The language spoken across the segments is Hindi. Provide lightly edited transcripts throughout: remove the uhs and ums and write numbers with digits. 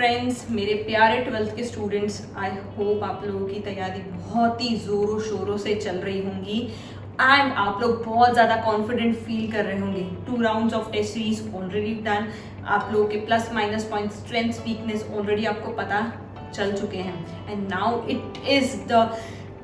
फ्रेंड्स, मेरे प्यारे 12th के स्टूडेंट्स, आई होप आप लोगों की तैयारी बहुत ही ज़ोरों शोरों से चल रही होंगी एंड आप लोग बहुत ज़्यादा कॉन्फिडेंट फील कर रहे होंगे। 2 rounds of test series already done. आप लोगों के plus minus point, strengths, weakness already आपको पता चल चुके हैं and now it is the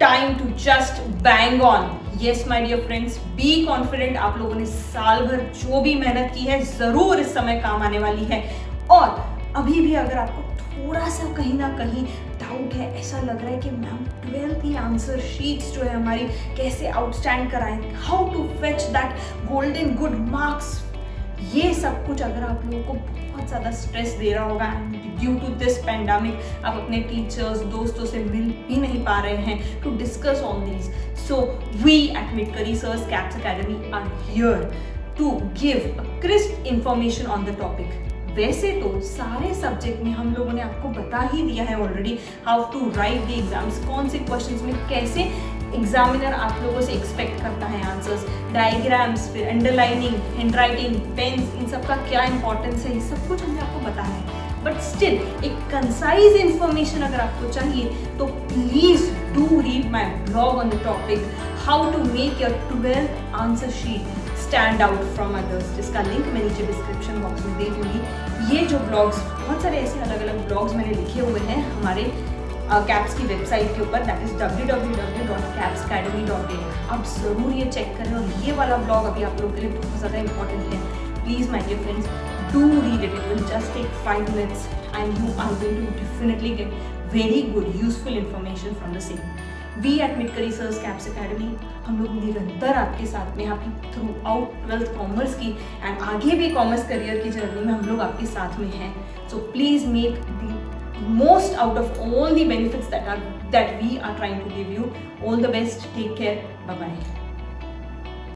time to just bang on. Yes my dear friends, be confident. आप लोगों ने साल भर जो भी मेहनत की है ज़रूर इस समय काम आने वाली है। और अभी भी अगर आपको थोड़ा सा कहीं ना कहीं डाउट है, ऐसा लग रहा है कि मैम 12th की आंसर शीट्स जो है हमारी कैसे आउटस्टैंड कराएं, how to fetch that golden good marks, ये सब कुछ अगर आप लोगों को बहुत ज़्यादा स्ट्रेस दे रहा होगा ड्यू टू दिस पैंडेमिक, आप अपने टीचर्स दोस्तों से मिल ही नहीं पा रहे हैं to discuss on these, so we at Mitkari sir Skaps academy are here to give a crisp information on the topic. वैसे तो सारे सब्जेक्ट में हम लोगों ने आपको बता ही दिया है already how to write the exams, कौन से क्वेश्चंस में कैसे एग्जामिनर आप लोगों से एक्सपेक्ट करता है आंसर्स, डायग्राम्स, फिर अंडरलाइनिंग, हैंड राइटिंग, पेन्स, इन सब का क्या इंपॉर्टेंस है, ये सब कुछ हमने आपको बताया है। बट स्टिल एक कंसाइज इंफॉर्मेशन अगर आपको चाहिए तो please do read my blog on the topic how to make your 12th answer sheet stand out from others, जिसका लिंक मैं नीचे डिस्क्रिप्शन बॉक्स में दे दूंगी। ये जो ब्लॉग्स, बहुत सारे ऐसे अलग अलग ब्लॉग्स मैंने लिखे हुए हैं हमारे कैप्स की वेबसाइट के ऊपर, दैट इज www.scapsacademy.in। आप ज़रूर ये चेक करें और ये वाला ब्लॉग अभी आप लोगों के लिए बहुत ज़्यादा इंपॉर्टेंट है। Please my dear friends, do read it, it will just take 5 minutes and you are going to definitely get very good useful information from the same. We at Mitkari sir Skaps academy, हम लोग निरंतर आपके साथ में, आपकी थ्रू आउट 12th कॉमर्स की एंड आगे भी कॉमर्स करियर की जर्नी में हम लोग आपके साथ में हैं। So please make the most out of all the benefits that we are trying to give you. All the best. Take care. Bye bye.